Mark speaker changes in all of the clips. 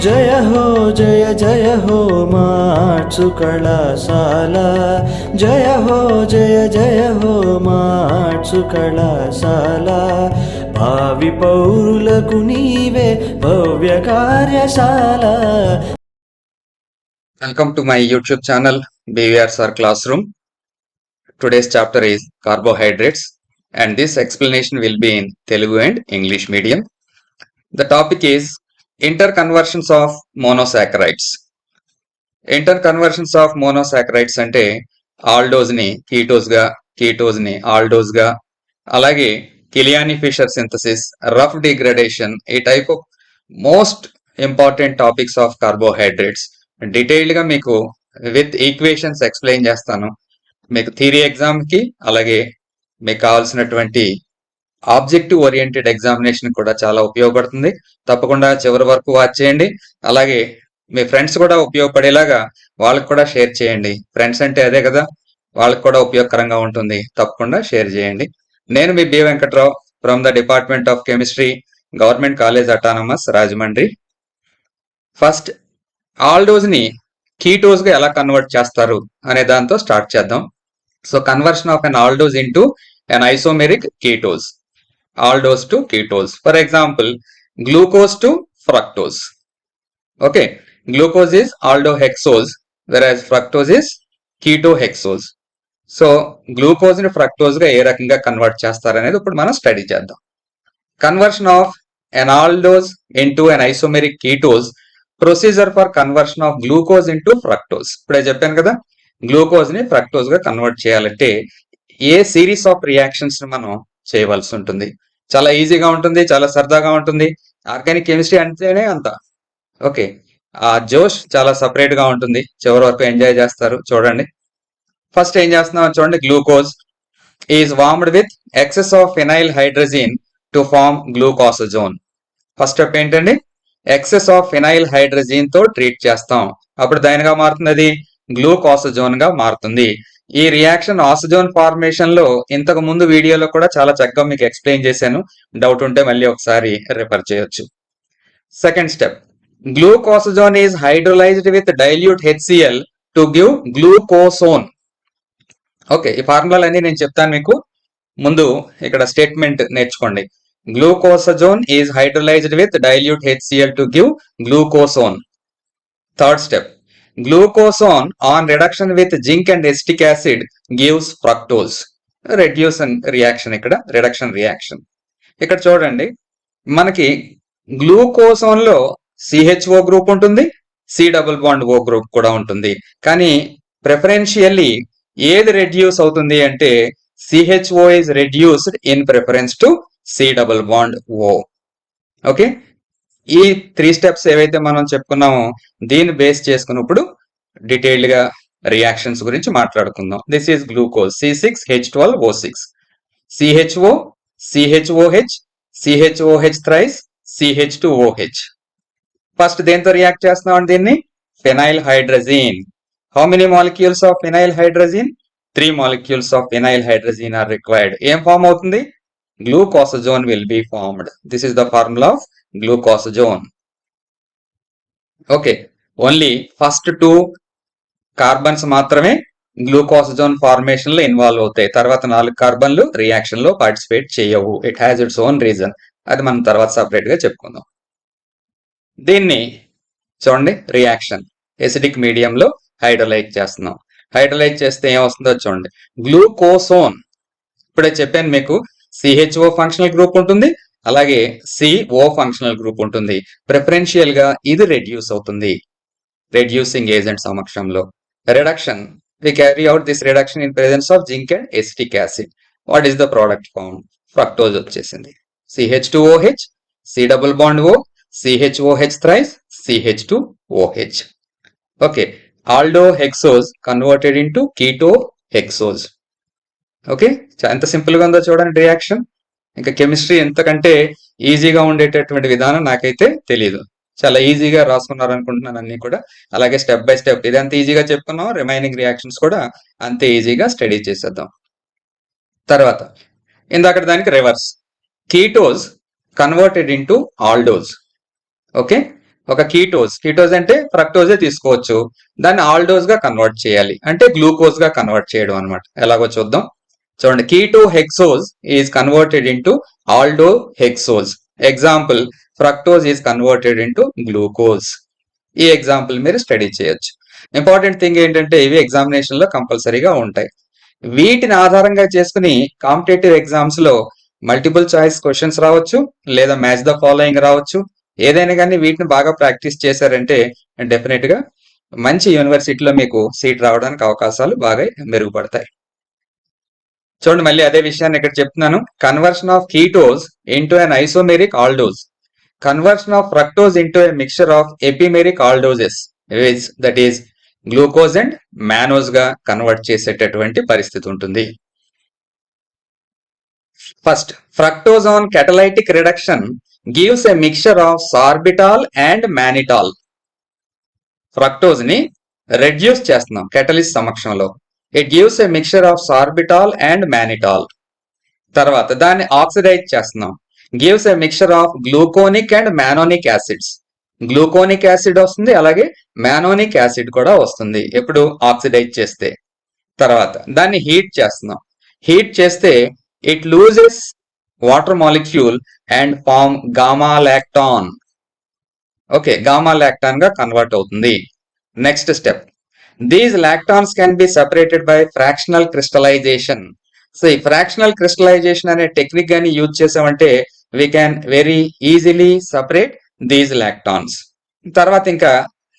Speaker 1: జయ హో మార్చు కళాశాల జయ హో మార్చు కళాశాల భావి పౌరులకు నీవే భవ్య కార్యశాల.
Speaker 2: Welcome to my YouTube channel BVRSR Classroom. Today's chapter is carbohydrates and this explanation will be in Telugu and English medium. The topic is interconversions of monosaccharides. Interconversions of monosaccharides అంటే aldose ని ketose గా, ketose ని aldose గా, అలాగే కిలియాని Fischer synthesis, rough degradation, ఈ type of most important topics of carbohydrates detailed గా మీకు with equations explain చేస్తాను. మీకు థియరీ ఎగ్జామ్ కి అలాగే మీకు కావాల్సినటువంటి ఆబ్జెక్టివ్ ఓరియంటెడ్ ఎగ్జామినేషన్ కూడా చాలా ఉపయోగపడుతుంది. తప్పకుండా చివరి వరకు వాచ్ చేయండి. అలాగే మీ ఫ్రెండ్స్ కూడా ఉపయోగపడేలాగా వాళ్ళకి కూడా షేర్ చేయండి. ఫ్రెండ్స్ అంటే అదే కదా, వాళ్ళకి కూడా ఉపయోగకరంగా ఉంటుంది. తప్పకుండా షేర్ చేయండి. నేను మీ B Venkatrao from the department of chemistry, government college autonomous, Rajahmundry. First aldose ని కీటోస్ గా ఎలా కన్వర్ట్ చేస్తారు అనే దాంతో స్టార్ట్ చేద్దాం. So conversion of an aldose into an isomeric ketose, aldose to ketose. For example, glucose to fructose. Okay, glucose is aldohexose whereas fructose is ketohexose. So glucose ని fructose గా ఏ రకంగా convert చేస్తారనేది ఇప్పుడు మనం స్టడీ చేద్దాం. Conversion of an aldose into an isomeric ketose, procedure for conversion of glucose into fructose. ఇప్పుడే చెప్పాను కదా, గ్లూకోజ్ ని ఫ్రక్టోజ్ గా కన్వర్ట్ చేయాలంటే ఏ సిరీస్ ఆఫ్ రియాక్షన్స్ ని మనం చేయవలసి ఉంటుంది. చాలా ఈజీగా ఉంటుంది, చాలా సరదాగా ఉంటుంది. ఆర్గానిక్ కెమిస్ట్రీ అంటేనే అంత ఓకే, ఆ జోష్ చాలా సపరేట్ గా ఉంటుంది. చివరి వరకు ఎంజాయ్ చేస్తారు. చూడండి, ఫస్ట్ ఏం చేస్తున్నాం చూడండి. Glucose is warmed with excess of phenyl hydrazine to form glucosazone. First step ఏంటండి, ఎక్సెస్ ఆఫ్ ఫినైల్ హైడ్రజీన్ తో ట్రీట్ చేస్తాం. అప్పుడు దానిగా మారుతుంది, అది గ్లూకోసజోన్ గా మారుతుంది. ఈ రియాక్షన్ ఆక్సిజన్ ఫార్మేషన్ లో ఇంతకు ముందు వీడియోలో కూడా చాలా చక్కగా మీకు ఎక్స్ప్లెయిన్ చేశాను. డౌట్ ఉంటే మళ్ళీ ఒకసారి రిఫర్ చేయొచ్చు. Second step, glucosazone is hydrolysed with dilute HCl to give glucosone. Okay, ఈ ఫార్ములాలన్నీ నేను చెప్తాను మీకు. ముందు ఇక్కడ స్టేట్మెంట్ నేర్చుకోండి. Glucosazone is hydrolysed with dilute HCl to give glucosone. Third step, glucosone on reduction with zinc and acetic acid gives fructose. Reduction reaction, ఇక్కడ reduction reaction. ఇక్కడ చూడండి, మనకి గ్లూకోసోన్ లో CHO గ్రూప్ ఉంటుంది, C double bond O group కూడా ఉంటుంది. కానీ ప్రిఫరెన్షియల్లీ ఏది రెడ్యూస్ అవుతుంది అంటే CHO is reduced in preference to C double bond O. Okay, ఈ 3 స్టెప్స్ ఏవైతే మనం చెప్పుకున్నామో దీన్ని బేస్ చేసుకున్నప్పుడు డీటెయిల్డ్ గా రియాక్షన్స్ గురించి మాట్లాడుకుందాం. This is glucose C6H12O6, CHO, CHOH, CHOH thrice, CH2OH. First దేంతో రియాక్ట్ చేస్తున్నాం దీన్ని, phenyl hydrazine. How many molecules of phenyl hydrazine? 3 molecules of phenyl hydrazine are required. ఏం ఫామ్ అవుతుంది? Glucosazone will be formed. This is the formula of glucosazone. Okay, only first 2 carbons మాత్రమే glucosazone formation లో involve అవుతాయి. తర్వాత 4 కార్బన్లు reaction లో participate చేయవు. It has its own reason. అది మనం తర్వాత సపరేట్ గా చెప్పుకుందాం. దీన్ని చూడండి, రియాక్షన్ ఎసిడిక్ మీడియం లో హైడ్రోలైజ్ చేస్తున్నాం. హైడ్రోలైజ్ చేస్తే ఏమొస్తుందో చూడండి. గ్లూకోసోన్, ఇప్పుడే చెప్పాను మీకు, CHO ఫంక్షనల్ గ్రూప్ ఉంటుంది, అలాగే CO ఫంక్షనల్ గ్రూప్ ఉంటుంది. ప్రిఫరెన్షియల్ గా ఇది రెడ్యూస్ అవుతుంది రెడ్యూసింగ్ ఏజెంట్ సమక్షంలో. Reduction, we carry out this reduction in presence of zinc and acetic acid. What is the product form? Fructose వచ్చేసింది. CH2OH, C double bond O, CHOH thrice, CH2OH. Okay, aldohexose converted into ketohexose. Okay, ఎంత simple గా ఉందో చూడండి reaction. ఇంకా chemistry ఎంతకంటే ఈజీగా ఉండేటటువంటి విధానం నాకైతే తెలియదు. చాలా ఈజీగా రాసుకున్నారు అనుకుంటున్నాను అన్ని కూడా. అలాగే స్టెప్ బై స్టెప్ ఇది అంత ఈజీగా చెప్పుకున్నాం, రిమైనింగ్ రియాక్షన్స్ కూడా అంతే ఈజీగా స్టడీ చేసేద్దాం. తర్వాత ఇందాక దానికి reverse, ketose converted into aldose. Okay, ఒక కీటోజ్ అంటే ఫ్రక్టోజే తీసుకోవచ్చు, దాన్ని ఆల్డోస్ గా కన్వర్ట్ చేయాలి అంటే గ్లూకోజ్ గా కన్వర్ట్ చేయడం అనమాట. ఎలాగో చూద్దాం. చూడండి, keto hexose is converted into aldo hexose. Example, fructose is converted into glucose. ఈ ఎగ్జాంపుల్ మీరు స్టడీ చేయొచ్చు. ఇంపార్టెంట్ థింగ్ ఏంటంటే ఇవి ఎగ్జామినేషన్ లో కంపల్సరీగా ఉంటాయి. వీటిని ఆధారంగా చేసుకుని కాంపిటేటివ్ ఎగ్జామ్స్ లో మల్టిపుల్ చాయిస్ క్వశ్చన్స్ రావచ్చు, లేదా మ్యాచ్ ద ఫాలోయింగ్ రావచ్చు. ఏదైనా కానీ వీటిని బాగా ప్రాక్టీస్ చేశారంటే డెఫినెట్ గా మంచి యూనివర్సిటీలో మీకు సీట్ రావడానికి అవకాశాలు బాగా మెరుగుపడతాయి. చూడండి, మళ్ళీ అదే విషయాన్ని ఇక్కడ చెప్తున్నాను. Conversion of ketose into an isomeric aldose, conversion of fructose into a mixture of epimeric aldoses, that is glucose and mannose గా కన్వర్ట్ చేసేటటువంటి పరిస్థితి ఉంటుంది. First, fructose on catalytic reduction gives a mixture of sorbitol and mannitol. Fructose ని reduce చేస్తున్నాం catalyst సమక్షంలో. It gives a mixture of sorbitol and mannitol. తర్వాత దాన్ని oxidise చేస్తున్నాం, gives a mixture of gluconic and mannonic acids. Gluconic acid వస్తుంది, అలాగే మానోనిక్ acid కూడా వస్తుంది ఎప్పుడు ఆక్సిడైజ్ చేస్తే. తర్వాత దాన్ని హీట్ చేస్తున్నాం, హీట్ చేస్తే it loses water molecule and form gamma lactone. Okay, gamma lactone గా కన్వర్ట్ అవుతుంది. Next step, these lactones can be separated by fractional crystallisation. So ఈ ఫ్రాక్షనల్ క్రిస్టలైజేషన్ అనే టెక్నిక్ గాని యూజ్ చేసామంటే we can very easily separate these lactones. తర్వాత ఇంకా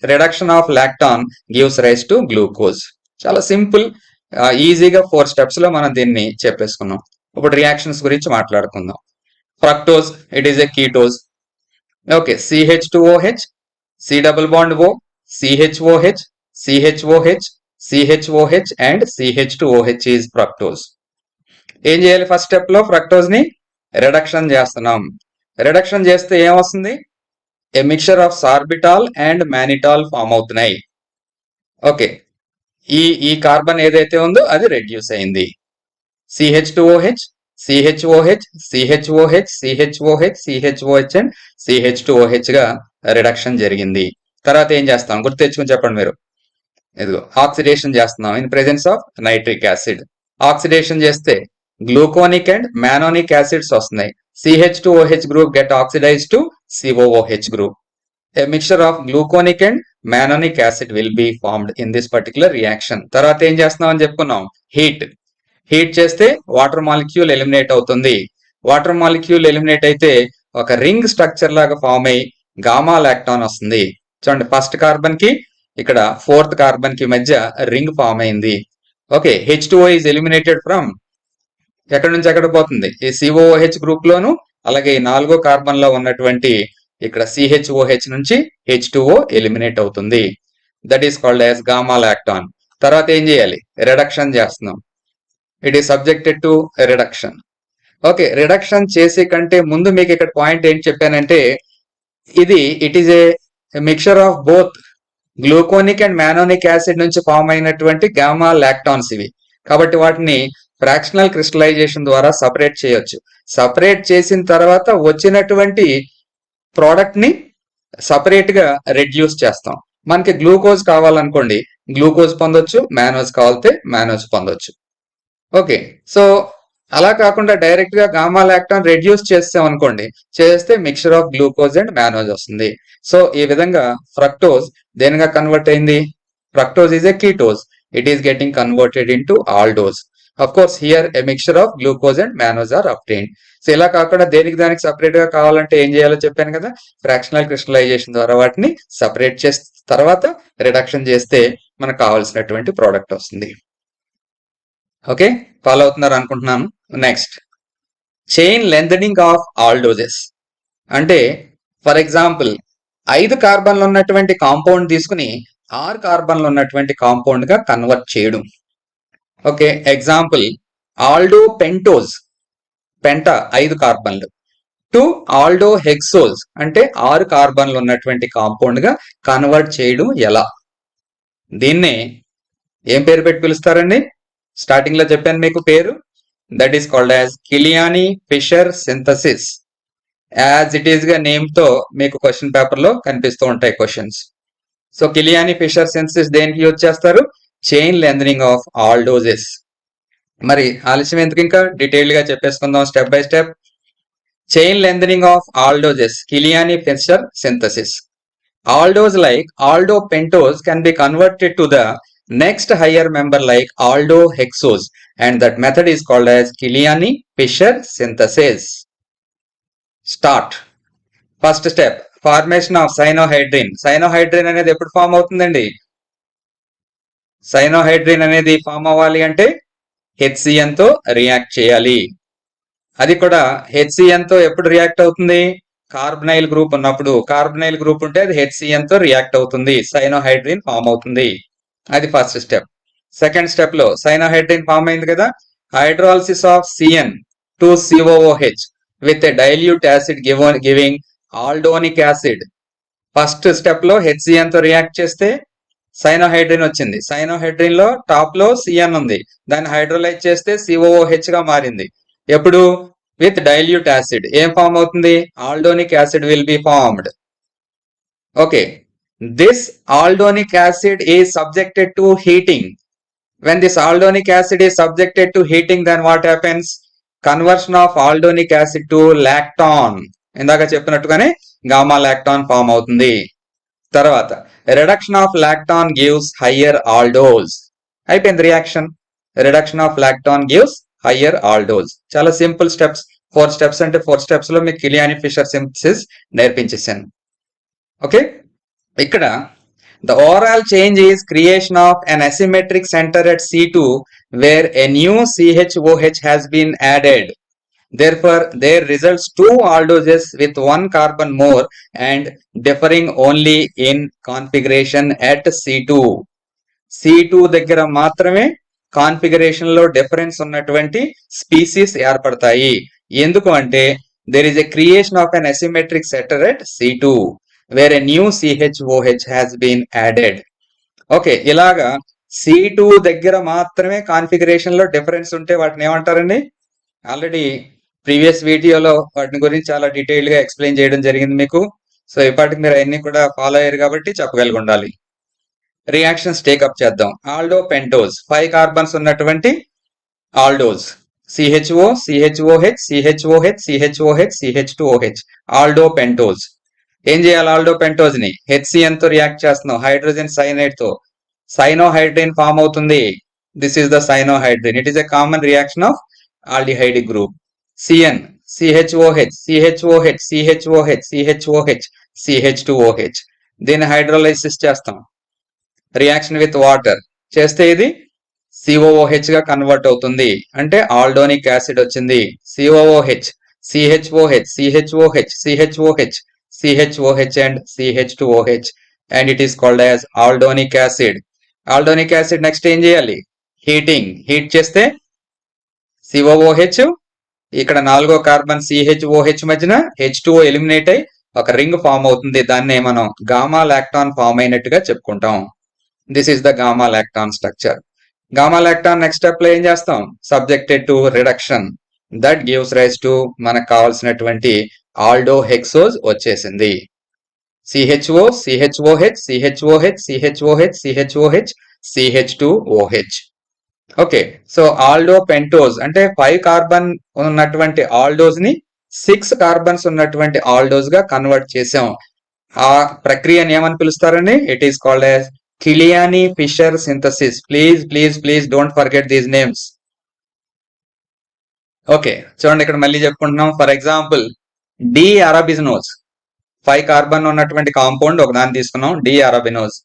Speaker 2: reduction of lactone gives rise to glucose. చాలా simple, ఈజీగా 4 steps లో మనం దీన్ని చెప్పేసుకున్నాం. ఇప్పుడు రియాక్షన్స్ గురించి మాట్లాడుకుందాం. Fructose, it is a ketose. Okay, CH2OH, C double bond O, CHOH, CHOH, CHOH and CH2OH is fructose. ఏం చేయాలి? ఫస్ట్ స్టెప్ లో ఫ్రక్టోజ్ ని రిడక్షన్ చేస్తున్నాం. రిడక్షన్ చేస్తే ఏమొస్తుంది? A mixture of sorbitol and mannitol form అవుతున్నాయి. ఓకే, ఈ carbon ఏదైతే ఉందో అది రెడ్యూస్ అయింది. CH2OH, CHOH, CHOH, CHOH, CHOH and CH2OH గా రిడక్షన్ జరిగింది. తర్వాత ఏం చేస్తాం గుర్తు తెచ్చుకుని చెప్పండి మీరు. ఇదిగో ఆక్సిడేషన్ చేస్తున్నాం in presence of nitric acid. Oxidation చేస్తే గ్లూకోనిక్ అండ్ మానోనిక్ యాసిడ్స్ వస్తున్నాయి. CH2OH group get oxidized to COOH group. A mixture of gluconic and mannonic acid will be formed in this particular reaction. తర్వాత ఏం చేస్తున్నాం అని చెప్పుకున్నాం, heat చేస్తే water molecule eliminate అవుతుంది. Water molecule eliminate అయితే ఒక రింగ్ స్ట్రక్చర్ లాగా ఫామ్ అయ్యి గామా లాక్టాన్ వస్తుంది. చూడండి, ఫస్ట్ కార్బన్ కి ఇక్కడ 4th కార్బన్ కి మధ్య రింగ్ ఫామ్ అయింది. Okay, H2O is eliminated from ఎక్కడి నుంచి ఎక్కడ పోతుంది? ఈ COOH గ్రూప్ లోను, అలాగే ఈ 4వ కార్బన్ లో ఉన్నటువంటి ఇక్కడ CHOH నుంచి H2O ఎలిమినేట్ అవుతుంది. That is called as gamma lactone. తర్వాత ఏం చేయాలి? రిడక్షన్ చేస్తున్నాం. It is subjected to reduction. Okay, reduction చేసే కంటే ముందు మీకు ఇక్కడ పాయింట్ ఏంటి చెప్పానంటే, it is a mixture of both gluconic and mannonic acid నుంచి ఫామ్ అయినటువంటి గామా లాక్టాన్స్ ఇవి. కాబట్టి వాటిని ఫ్రాక్షనల్ క్రిస్టలైజేషన్ ద్వారా సపరేట్ చేయొచ్చు. సపరేట్ చేసిన తర్వాత వచ్చినటువంటి ప్రోడక్ట్ ని సపరేట్ గా రెడ్యూస్ చేస్తాం. మనకి గ్లూకోజ్ కావాలనుకోండి గ్లూకోజ్ పొందొచ్చు, మానోజ్ కావాలితే మానోజ్ పొందొచ్చు. ఓకే, సో అలా కాకుండా డైరెక్ట్ గా గామా లాక్టాన్ రెడ్యూస్ చేస్తాం అనుకోండి, చేస్తే mixture of glucose and mannose వస్తుంది. సో ఈ విధంగా ఫ్రక్టోజ్ దేనిగా కన్వర్ట్ అయింది? Fructose is a ketose, it is getting converted into aldose. Of course here a mixture of glucose and mannose are obtained. So ఇలా కాకుండా దానికి సపరేట్ గా కావాలంటే ఏం చేయాలో చెప్పాను కదా, ఫ్రాక్షనల్ క్రిస్టలైజేషన్ ద్వారా వాటిని సపరేట్ చేసిన తర్వాత రిడక్షన్ చేస్తే మనకు కావాల్సినటువంటి ప్రోడక్ట్ వస్తుంది. ఓకే, ఫాలో అవుతున్నారు అనుకుంటున్నాను. Next, chain lengthening of aldoses. అంటే ఫర్ ఎగ్జాంపుల్ 5 కార్బన్లు ఉన్నటువంటి కాంపౌండ్ తీసుకుని 6 కార్బన్లు ఉన్నటువంటి కాంపౌండ్ గా కన్వర్ట్ చేయడం. Okay, example aldopentose, penta 5 కార్బన్లు, టు ఆల్డో హెక్సోజ్ అంటే 6 కార్బన్లు ఉన్నటువంటి కాంపౌండ్ గా కన్వర్ట్ చేయడం ఎలా? దీన్నే ఏం పేరు పెట్టి పిలుస్తారండి? స్టార్టింగ్ లో చెప్పాను మీకు పేరు, that is called as Kiliani Fischer synthesis. As it is గా నేమ్ తో మీకు క్వశ్చన్ పేపర్ లో కనిపిస్తూ ఉంటాయి questions. So Kiliani Fischer synthesis దేనికి యూజ్ చేస్తారు? Chain lengthening of aldoses. మరి ఆలస్యం ఎందుకు, ఇంకా డీటెయిల్డ్ గా చెప్పేసుకుందాం step by step. Chain lengthening of aldoses, Killiani-Fischer synthesis. Aldose like aldopentose can be converted to the next higher member like aldohexose, and that method is called as Killiani-Fischer synthesis. Start. First step, formation of cyanohydrin. Cyanohydrin అనేది ఎప్పుడు form అవుతుందండి? సైనోహైడ్రిన్ అనేది form అవ్వాలి అంటే HCN తో react చేయాలి. అది కూడా HCN తో ఎప్పుడు రియాక్ట్ అవుతుంది? కార్బనైల్ గ్రూప్ ఉన్నప్పుడు. కార్బనైల్ గ్రూప్ ఉంటే అది HCN తో రియాక్ట్ అవుతుంది, సైనోహైడ్రిన్ ఫామ్ అవుతుంది. అది ఫస్ట్ స్టెప్. సెకండ్ స్టెప్ లో సైనోహైడ్రిన్ ఫామ్ అయింది కదా, hydrolysis of CN to COOH with a dilute acid giving aldonic acid. First step లో HCN తో రియాక్ట్ చేస్తే సైనోహైడ్రిన్ వచ్చింది. సైనోహైడ్రిన్ లో టాప్ లో CN ఉంది, దాన్ని హైడ్రోలైజ్ చేస్తే COOH గా మారింది. ఎప్పుడు? With dilute acid. ఏం ఫామ్ అవుతుంది? Aldonic acid will be formed. Okay, this aldonic acid is subjected to heating. when this aldonic acid is subjected to heating, then what happens? Conversion of aldonic acid to lacton. ఇందాక చెప్పినట్టుగానే gamma లాక్టాన్ form అవుతుంది. తర్వాత reduction of lactone gives higher aldose. అయిపోయింది రియాక్షన్. Reduction of lactone gives higher aldose. చాలా simple steps. 4 steps అంటే 4 steps లో మీకు కిలియాని ఫిషర్ సింథసిస్ నేర్పించేసాను. ఓకే, ఇక్కడ the overall change is creation of an asymmetric center at C2 where a new CHOH has been added. Therefore, there results 2 aldoses with 1 carbon more and differing only in configuration at C2. C2 దగ్గర మాత్రమే configuration లో difference ఉన్నటువంటి species ఏర్పడతాయి. ఎందుకు అంటే there is a creation of an asymmetric center at C2 where a new CHOH has been added. Okay, ఇలాగా C2 దగ్గర మాత్రమే కాన్ఫిగరేషన్ లో డిఫరెన్స్ ఉంటే వాటిని ఏమంటారండి? ఆల్రెడీ ప్రీవియస్ వీడియోలో వాటిని గురించి చాలా డీటెయిల్ గా ఎక్స్ప్లెయిన్ చేయడం జరిగింది మీకు. సో ఇప్పటికి మీరు అన్ని కూడా ఫాలో అయ్యారు కాబట్టి చెప్పగలిగి ఉండాలి. రియాక్షన్స్ టేకప్ చేద్దాం. ఆల్డో పెంటోజ్ 5 కార్బన్స్ ఉన్నటువంటి aldose, CHO, CHOH, CHOH, CHOH, CH2OH, aldopentose. ఏం చేయాలి? ఆల్డో పెంటోజ్ ని HCN తో రియాక్ట్ చేస్తున్నాం, హైడ్రోజన్ సైనైడ్ తో. సైనోహైడ్రిన్ ఫామ్ అవుతుంది. This is the cyanohydrin. It is a common reaction of aldehydic group. CN, CHOH, CHOH, CHOH, CHOH, CH2OH. దీన్ని hydrolysis చేస్తాం. Reaction with water చేస్తే ఇది COOH గా కన్వర్ట్ అవుతుంది, అంటే ఆల్డోనిక్ యాసిడ్ వచ్చింది. COOH, CHOH, CHOH, CHOH, CHOH and CH2OH, and it is called as aldonic acid. Aldonic acid next ఏం చేయాలి? హీటింగ్. హీట్ చేస్తే COOH, ఇక్కడ 4వ కార్బన్ CHOH మధ్యన H2O ఎలిమినేట్ అయి ఒక రింగ్ ఫామ్ అవుతుంది. దాన్నే మనం గామా లాక్టాన్ ఫామ్ అయినట్టుగా చెప్పుకుంటాం. This is the gamma lactone structure. Gamma lactone next step లో ఏం చేస్తాం? Subjected to reduction. That gives rise to మనకు కావాల్సినటువంటి ఆల్డోహెక్సోజ్ వచ్చేసింది. CHO, CHOH, CHOH, CHOH, CHOH, CH2OH. Okay, so aldopentose అంటే 5 కార్బన్ ఉన్నటువంటి ఆల్డోజ్ ని 6 కార్బన్స్ ఉన్నటువంటి ఆల్డోజ్ గా కన్వర్ట్ చేసాం. ఆ ప్రక్రియని ఏమని పిలుస్తారండి? It is called as Kiliani Fischer synthesis. Please please please don't forget these names. Okay, చూడండి ఇక్కడ మళ్ళీ చెప్పుకుంటున్నాం. For example D arabinose, 5 carbon ఉన్నటువంటి కాంపౌండ్ ఒక దాన్ని తీసుకున్నాం, D arabinose.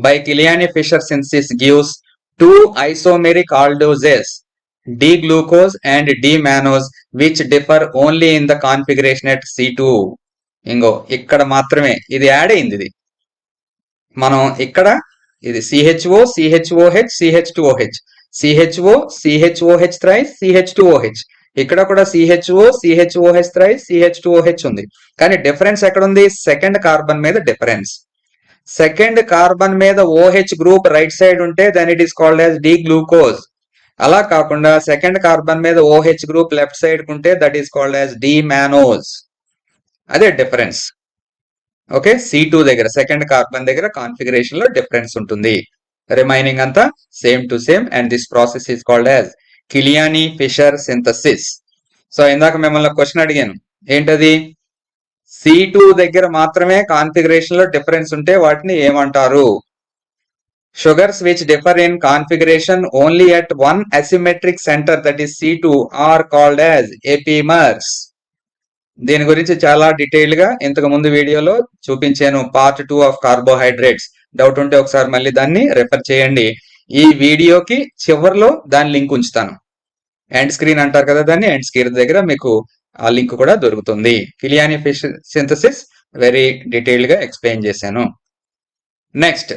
Speaker 2: By Kiliani Fischer synthesis gives 2 isomeric aldoses, D glucose and D mannose, which differ only in the configuration at C2. ఇంగో ఇక్కడ మాత్రమే ఇది యాడ్ అయింది. ఇది మనం ఇక్కడ ఇది CHO, CHOH, CH2OH, CHO, CHOH thrice, CH2OH. ఇక్కడ కూడా CHO, CHOH thrice, CH2OH ఉంది. కానీ డిఫరెన్స్ ఎక్కడ ఉంది? సెకండ్ కార్బన్ మీద డిఫరెన్స్. సెకండ్ కార్బన్ మీద OH గ్రూప్ రైట్ సైడ్ ఉంటే then it is called as D glucose. అలా కాకుండా సెకండ్ కార్బన్ మీద OH గ్రూప్ లెఫ్ట్ సైడ్ ఉంటే that is called as D mannose. అదే డిఫరెన్స్. ఓకే, C2 దగ్గర second carbon దగ్గర configuration లో డిఫరెన్స్ ఉంటుంది. రిమైనింగ్ అంతా same to same and this process is called as Kiliani Fischer synthesis. So ఇందాక మిమ్మల్ని క్వశ్చన్ అడిగాను, ఏంటది? C2 దగ్గర మాత్రమే కాన్ఫిగరేషన్ లో డిఫరెన్స్ ఉంటే వాటిని ఏమంటారు? Sugars which differ in configuration only at one asymmetric center, that is C2, are called as epimers. దీని గురించి చాలా డీటెయిల్ గా ఇంతకు ముందు వీడియోలో చూపించాను, పార్ట్ 2 ఆఫ్ కార్బోహైడ్రేట్స్. డౌట్ ఉంటే ఒకసారి మళ్ళీ దాన్ని రెఫర్ చేయండి. ఈ వీడియోకి చివరిలో దాని లింక్ ఉంచుతాను. ఎండ్ స్క్రీన్ అంటారు కదా దాన్ని, ఎండ్ స్క్రీన్ దగ్గర మీకు ఆ లింక్ కూడా దొరుకుతుంది. కిలియానీ-ఫిషర్ సింథసిస్ వెరీ డీటెయిల్డ్ గా ఎక్స్ప్లెయిన్ చేశాను. నెక్స్ట్,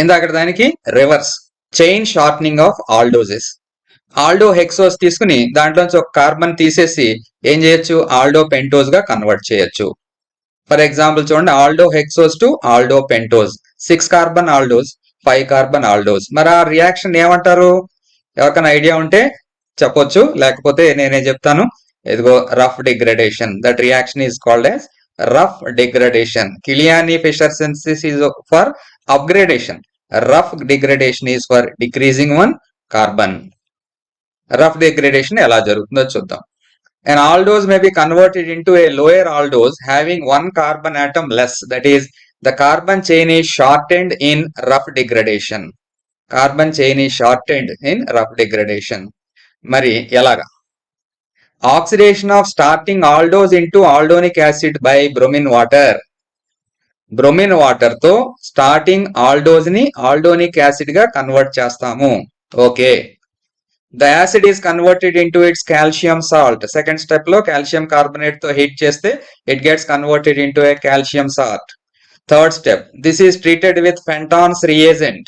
Speaker 2: ఇందాక దానికి reverse, chain shortening of aldoses. Aldohexose తీసుకుని దాంట్లోంచి ఒక కార్బన్ తీసేసి ఏం చేయొచ్చు? ఆల్డో పెంటోజ్ గా కన్వర్ట్ చేయొచ్చు. ఫర్ ఎగ్జాంపుల్ చూడండి, aldohexose to aldopentose, 6 carbon aldose, 5 carbon aldose. మరి ఆ రియాక్షన్ ఏమంటారు? ఎవరికైనా ఐడియా ఉంటే చెప్పొచ్చు, లేకపోతే నేనే చెప్తాను. ఇదిగో Ruff degradation. That reaction is called as Ruff degradation. Kiliani Fischer synthesis is for upgradation. Rough degradation is for decreasing one carbon. Rough degradation ఎలా జరుగుతుందో చూద్దాం. An aldose may be converted into a lower aldose having one carbon atom less. That is, the carbon chain is shortened in rough degradation. Carbon chain is shortened in rough degradation. మరి ఎలాగా? Oxidation of starting aldose into aldonic acid by bromine water. Bromine water తో starting aldose ని aldonic acid గా convert చేస్తాము. Okay, the acid is converted into its calcium salt. Second step లో calcium carbonate తో heat చేస్తే it gets converted into a calcium salt. Third step, this is treated with Fenton's reagent.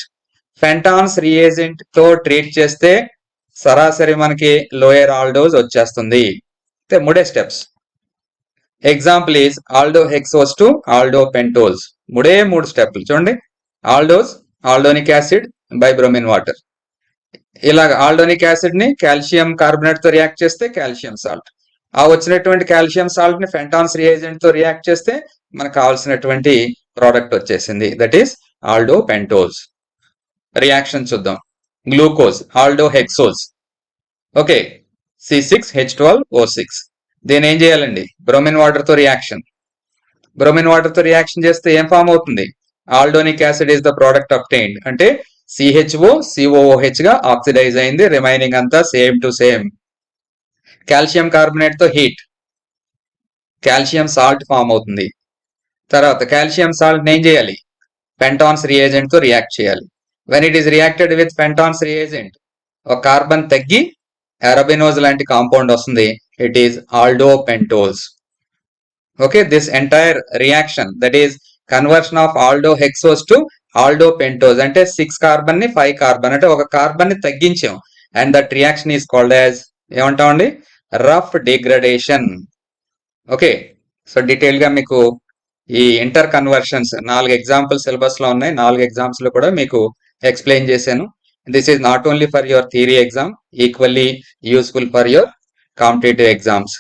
Speaker 2: Fenton's reagent తో treat చేస్తే సరాసరి మనకి lower aldose వచ్చేస్తుంది. మూడే steps. Example is aldohexose to aldopentose. మూడు స్టెప్లు చూడండి. Aldose, ఆల్డోనిక్ acid by bromine water. ఇలాగ ఆల్డోనిక్ యాసిడ్ ని కాల్షియం కార్బోనేట్ తో రియాక్ట్ చేస్తే కాల్షియం సాల్ట్. ఆ వచ్చినటువంటి కాల్షియం సాల్ట్ ని ఫెంటాన్స్ రియేజెంట్ తో రియాక్ట్ చేస్తే మనకు కావాల్సినటువంటి ప్రోడక్ట్ వచ్చేసింది. That is aldopentose. Reaction చూద్దాం. Glucose, aldohexose. Okay, C6H12O6. దీని ఏం చేయాలండి? బ్రోమిన్ వాటర్ తో రియాక్షన్. బ్రోమిన్ వాటర్ తో రియాక్షన్ చేస్తే ఏం ఫామ్ అవుతుంది? Aldonic acid is the product obtained. అంటే CHO COOH గా ఆక్సిడైజ్ అయింది. రిమైనింగ్ అంతా same to same. Calcium carbonate తో హీట్, కాల్షియం సాల్ట్ ఫామ్ అవుతుంది. తర్వాత కాల్షియం సాల్ట్ ఏం చేయాలి? పెంటాన్స్ రియేజెంట్ తో రియాక్ట్ చేయాలి. When it is reacted with Fenton's reagent, ఒక కార్బన్ తగ్గి అరబినోజ్ లాంటి కాంపౌండ్ వస్తుంది. It is aldopentose. Okay, this entire reaction, that is conversion of aldohexose to aldopentose, అంటే 6 కార్బన్ ని 5 కార్బన్, అంటే ఒక కార్బన్ ని తగ్గించాం. And that reaction is called as ఏమంటామండి? Ruff degradation. Okay, so detail గా మీకు ఈ ఇంటర్ కన్వర్షన్స్ 4 ఎగ్జాంపుల్ సిలబస్ లో ఉన్నాయి. 4 ఎగ్జామ్స్ లో కూడా మీకు ఎక్స్ప్లెయిన్ చేశాను. This is not only for your theory exam, equally useful for your competitive exams.